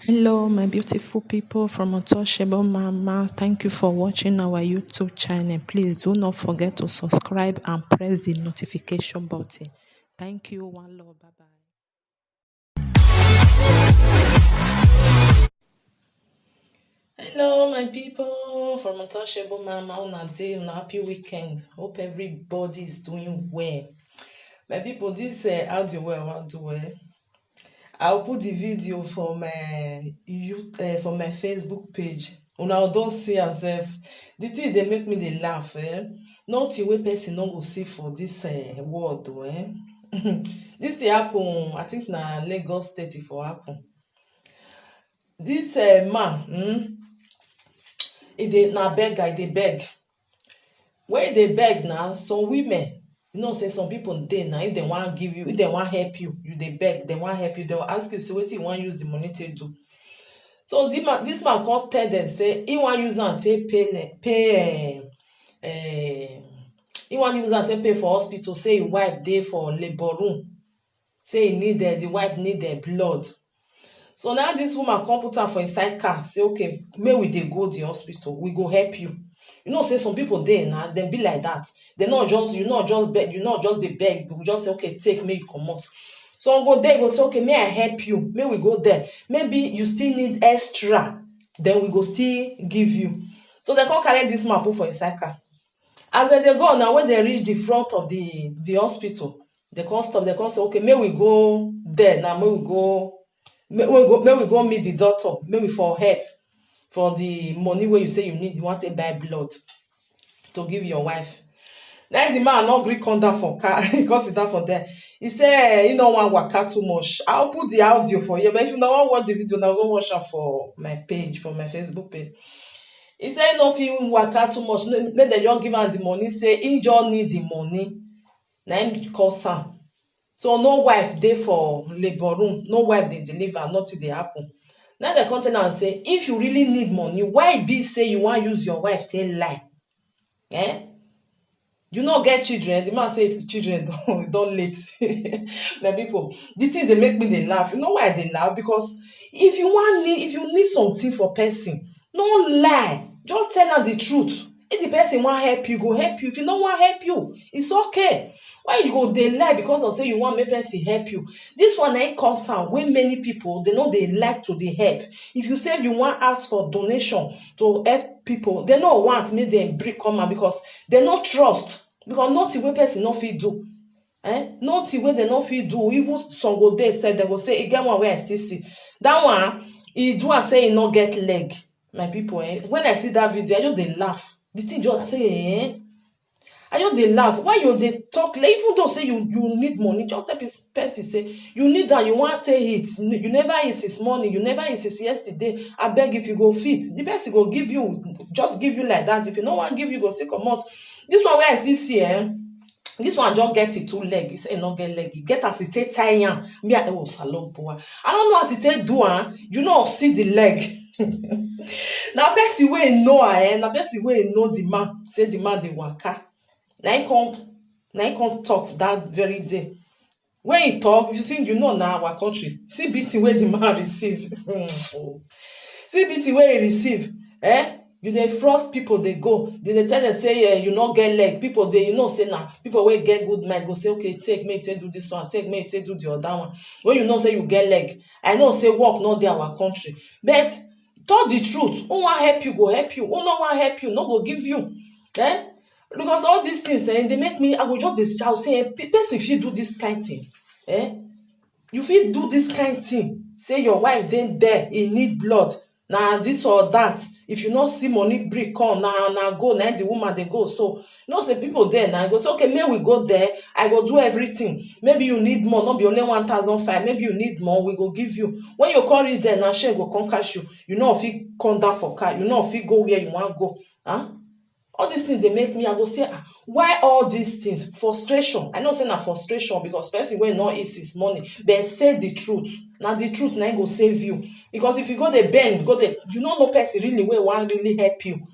Hello, my beautiful people from Untouchable Mama. Thank you for watching our YouTube channel. Please do not forget to subscribe and press the notification button. Thank you. One love. Bye bye. Hello, my people from Untouchable Mama. On a day, on a happy weekend. Hope everybody is doing well. My people, this how do well, how do well. I'll put the video for my for my Facebook page. Una don see herself. The thing they make me dey laugh. Nothing wey person no go see for this world. This thing happen. I think na Lagos State e for happen. This man, na beggar. E dey beg. When e dey beg na some women. You know, say some people dey now, if they want give you, if they want help you, you dey beg, they want help you, they will ask you, say wetin you want use the money to do. So this man come tell them say he want use am take he want use am take pay for hospital, say him wife dey for labour room, say he need the wife need blood. So now this woman come put am for inside car, say okay, may we dey go the hospital, we go help you. You know, say some people there now, they be like that. They not just, you not just beg, you not just they beg, you just say, okay, take me, you come out. So go there, go say, okay, may I help you? May we go there? Maybe you still need extra, then we go still give you. So they can't carry this man put for inside car. As they go now, when they reach the front of the hospital, they can't stop, they can't say, okay, may we go there now, may we go meet the doctor, may we for help. For the money where you say you need, you want to buy blood to give your wife. Then the man not gree come down for car, he come sit down for there. He say, you don't want waka too much. I'll put the audio for you, but if you don't want to watch the video, now go watch it for my page, for my Facebook page. He say, no fit waka too much, make dem just give am the money, say he just need the money. Na him cause am. So no wife dey for labour room, no wife dey deliver, nothing dey happen. Now the content and say, if you really need money, why be say you want use your wife take lie? You not get children. The man say children don't late. My people, the thing they make me they laugh. You know why they laugh? Because if you need something for person, no lie. Just tell them the truth. If the person want help you, go help you. If you don't want help you, it's okay. Why you go they lie because of say you want make person help you? This one ain't concern when many people they know they like to they help. If you say you want ask for donation to help people, they don't want make them break come out because they not trust. Because nothing wey person no fit do. Nothing wey they no fit do. Even some go there said they go say e get one wey I still see. That one, he do as say he no get leg. My people, when I see that video, I just dey laugh. The thing just I say, I just dey laugh. Why you dey talk like even though say you need money, just let this person say you need that, you want take it. You never eat since morning, you never eat since yesterday. I beg if you go fit. The person go give you, just give you like that. If you no want give you, go still comot. This one where I still see, this one just get it two leg. He say no get leg. He get as he take tie am. Me I was salon boy. I don't know as he take do you know see the leg. Now person wey know na person wey know the man, say the man dey waka. Na him come talk that very day. When he talk, you see, you know now our country. See beating where the man receive. See beating where he receive. You dey frost people, they go. They tell them say you not get leg. People they you know say now people will get good mind go say okay take me take do this one, take me take do the other one. When you know say you get leg, I know say work not there our country. But talk the truth. Who want help you go help you. Who not want help you no go give you. Because all these things they make me I go just this child say person if you do this kind thing. You fit do this kind thing. Say your wife then there, he need blood. Now this or that. If you not see money break come, now go, now the woman they go. So you know say people there now go say, okay, may we go there, I go do everything. Maybe you need more, not be only 1,500, maybe you need more, we go give you. When you call it there, now shame go come catch you. You know if you come down for car, you know if you go where you want to go. All these things they make me I go say why all these things frustration. I know say na frustration because person wey not eat his money, but say the truth. Now the truth now go save you because if you go the bend go the you know no person really wey want really help you.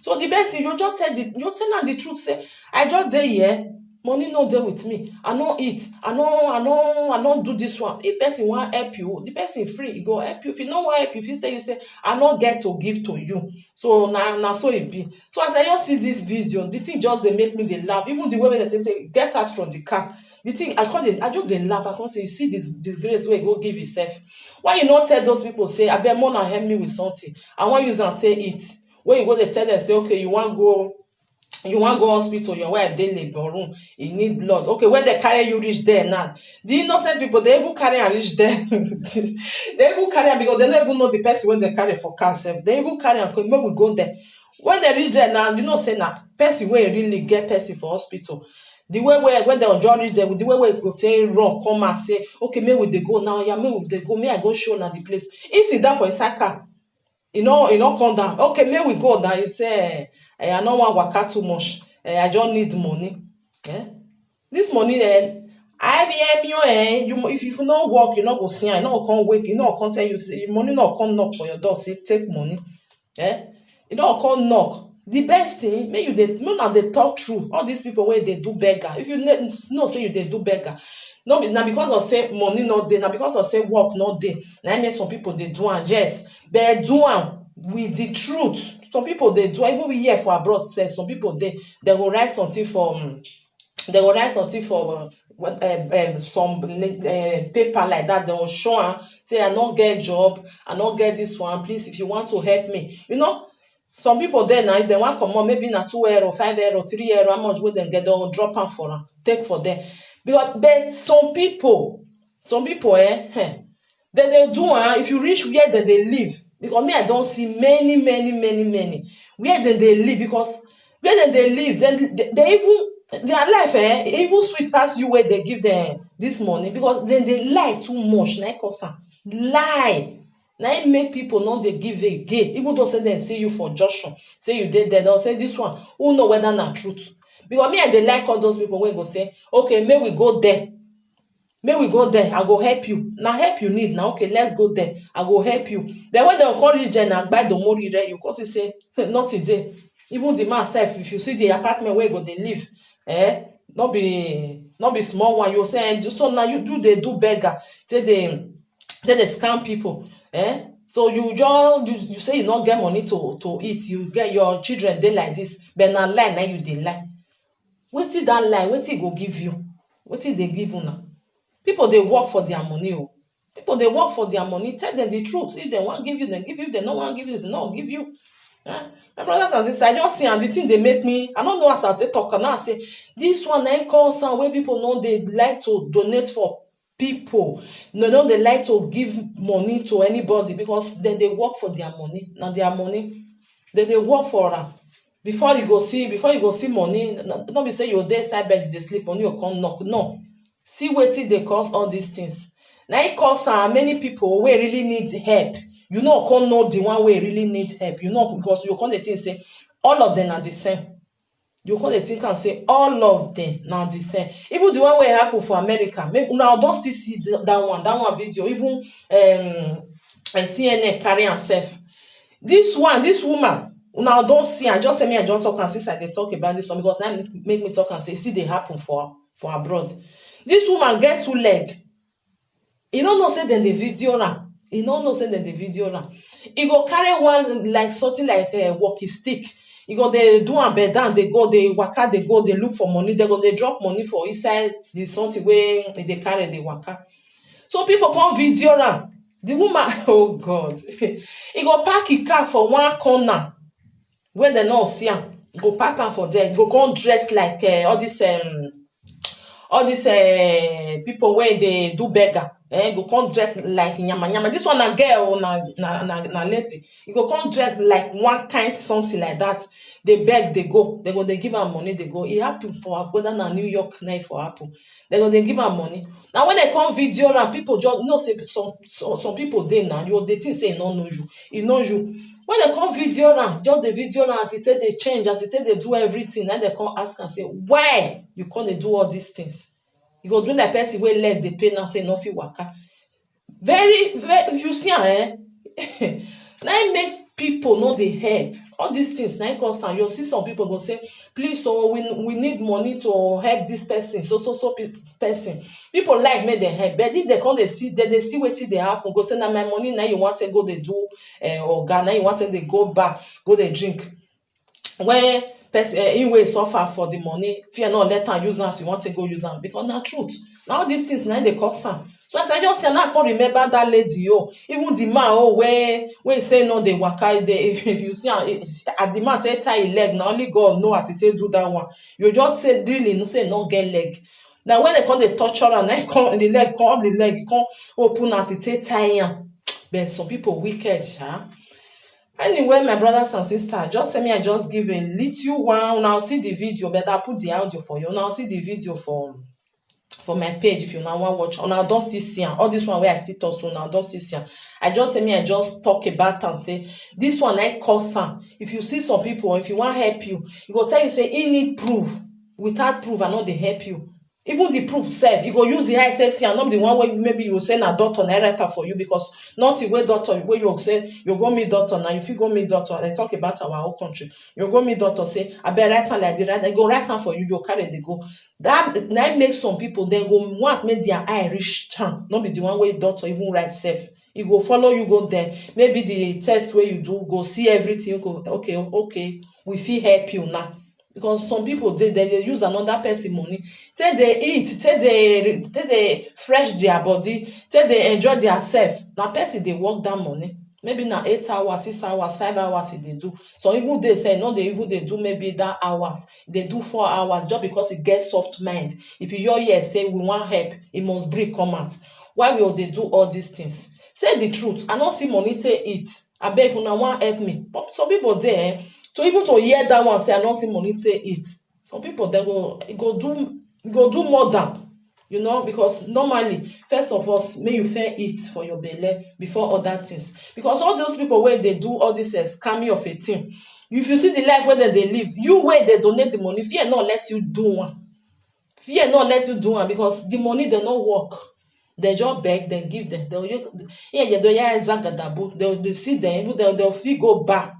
So the best thing you just tell her the truth. Say I just dey here, money no dey with me, I no eat, I no do this one. If person wan help you, the person free, e go help you. If e no wan help you, if you say I no get to give to you. So na so e be. So as I just see this video, the thing just dey make me dey laugh. Even the way wey dem say get out from the car, the thing I just dey laugh. I come say, you see this grace wey go give himself. Why you not tell those people say abeg una help me with something, I wan use am take eat? When you go dey tell them say okay, you wan go hospital, your wife dey labor room, e need blood. Okay, when they carry you reach there now, the innocent people, they even carry am reach there. They even carry am because they don't even know the person when they carry for car sef. They even carry am when we go there. When they reach there now, you know say na person wey really get person for hospital. The way when they just reach there, the way it go take run come and say okay, make we dey go now, yeah, make we dey go, may I go show na the place. He sit down for inside car, e no come down. Okay, may we go now. He say I no wan waka too much, I just need money. This money IBM, if you no work, you no go see am, you no go come wake, you no go come tell you say money no come knock for your door say take money. You no go come knock. The best thing, make una dey talk true. All these people wey dey do beggar, if you know say you dey do beggar, no be na because of say money no dey, na because of say work no dey, na make some people dey do am. Yes, but do am with the truth. Some people dey do, even we here for abroad sef, some people dey go write something for some paper like that. They will show am say I no get job, I no get this one, please if you want to help me. Some people there now, if they want comot, maybe na €2, €5, €3, how much wey dem get, they will drop am for am, take for them. But some people they dey do am. If you reach where they live, because me I don see many where they live, because where they live, they even their life even sweet pass you where they give them this money, because then they lie too much. Na cause am lie. Na it make people not dey give again. Even though say dem see you for junction, say you dey there, they'll say this one, who know whether na truth. Because me I dey like all those people wey go say okay, may we go there, I go help you. Now help you need now, okay, let's go there, I go help you. But when they come reach there na buy the money there, you cause say nothing there. Even the man self, if you see the apartment where go dey live, not be small one, you say so now you do beggar, say they scam people. So you say you not get money to eat, you get your children dey like this, but na lie, now you dey lie. Wetin that lie, wetin go give you? Wetin dey give una? People they work for their money. People they work for their money. Tell them the truth. If they want give you, they give you. If they don't want give you, they don't give you. My brothers and sisters, I just see and the thing they make me. I don't know as I talk and I say this one I call some where people know they like to donate for people. No, they like to give money to anybody because then they work for their money. Now their money, they work for them. Before you go see money, don't be say you're there side bed, they sleep, money will come knock. No. See wetin dey cause all these things. Na it cause many people wey really need help. You come know the one wey really need help. Because you come dey think say all of them are the same. You come dey think and say all of them na the same. Even the one wey happen for America, una don still see that one video. Even CNN carry am sef. This woman, una don see am. Just say me I don talk am since I dey talk about this one, because now make me talk and say still dey happen for abroad. This woman get 2 legs. You don't know say dem dey video am. You don't know say dem dey video am. E go carry one like something like a walking stick. You go dey do am bed down, they go, they waka, they go, they look for money, they go, they drop money for inside the something where they carry, they waka. So people come video am. The woman, oh God, he go park his car for one corner where they no see am. Go park am for there. Go come dress like all these people where they do beggar. Go come dress like nyama. This one na girl, na lady. You go come dress like one kind something like that. They beg, they go. They give her money, they go. It happen for whether na New York night for happen. They give her money. Now when they come video now, people just say some people they now they think say no know you. He knows you. When they come video now, just the video now, as it say they change, as it say they do everything, then they come ask and say, why you can't do all these things? You go do like person where leg they pain and say no fit waka. Very, you see, now make people know they help. All these things now concern. You'll see some people go say, please, so we need money to help this person, so person. People like me they help, but if they come they see what they happen, go say now my money now you want to go they do or Ghana you want to they go back, go they drink. Where person anyway suffer for the money, fear not let them use them, so you want to go use them because not truth. Now these things now they concern. So as I just say, now I can't remember that lady. Even the man, where say no, they waka. If you see at the man tie his leg, now only God know as it do that one. You just say really, no say no get leg. Now when they come they torture and then come the leg, come up the leg, come open as it tie. But some people wicked, huh? Anyway, my brothers and sisters, just say me, I just give a little one. Now see the video, but I put the audio for you. Now see the video for my page if you now want watch. Now don't still see all this one where I still talk so now don't still see. I just say me, I just talk about and say this one I cause am. If you see some people, if you want help you, he go tell you say he need proof. Without proof, I know they help you. Even the proof self, you go use the eye test and not the one where maybe you say na doctor na write for you because not the way doctor where you say you go meet doctor now. If you go meet doctor, I talk about our whole country. You go meet doctor say I be write like the right, I go write for you. You carry the go. That makes some people then go want make their eye reach down. Not be the one way doctor even write self. You go follow you go there. Maybe the test where you do go see everything. You go okay. We feel help you now. Because some people they use another person money, take they eat, take they fresh their body, take they enjoy their self. Now person they work that money. Maybe now 8 hours, 6 hours, 5 hours they do. So even they say no, they do maybe that hours. They do 4 hours just because it gets soft mind. If you hear say we want help, it must break comment. Why will they do all these things? Say the truth. I don't see money to eat. I beg if you now want help me. But some people there. So even to hear that one say I don't see money to eat. Some people they go do more than, because normally first of all may you fair eat for your belly before other things. Because all those people where they do all this scamming of a thing, if you see the life where they live, you where they donate the money, fear not let you do one. Fear not let you do one because the money they not work. They just beg, they give them. They'll see them, they'll feel go back.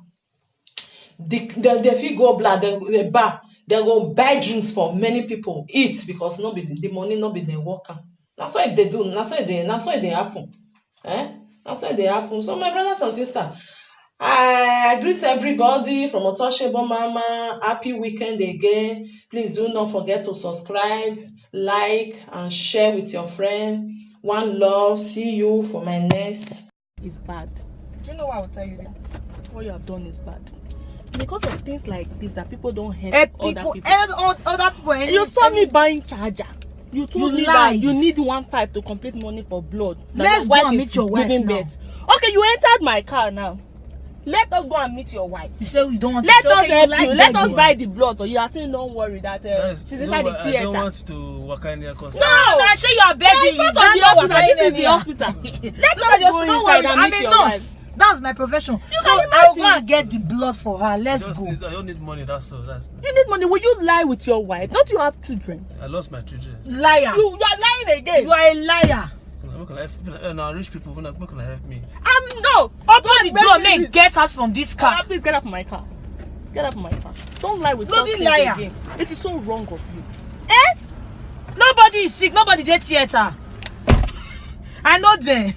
They feel go black, they go buy drinks for many people, eat because no be the money no be the worker. That's why they do, that's why they happen. That's why they happen. So my brothers and sisters, I greet everybody from Untouchable Mama. Happy weekend again. Please do not forget to subscribe, like, and share with your friend. One love. See you for my next. It's bad. Do you know why I will tell you that? What you have done is bad. Because of things like this that people don't help other people. You saw me buying charger. You told me that you need 1.5 to complete money for blood. Let's go and meet your wife now. Okay, you entered my car now. Let us go and meet your wife. You say you don't want to. Let us help you. Let us buy the blood. Or you are saying don't worry that she's inside the theater. I don't want to work in there. No, I show you are begging. In front of the hospital. This is the hospital. Let us go inside and meet your wife. That's my profession. I'll go and get the blood for her. Let's go. I don't need money. That's all. You need money. Will you lie with your wife? Don't you have children? I lost my children. Liar. You are lying again. You are a liar. Now rich people, how can I help me? No. Open the door. Then get out from this car. Please get out from my car. Get out from my car. Don't lie with bloody liar again. It is so wrong of you. Nobody is sick. Nobody did theater. I know them.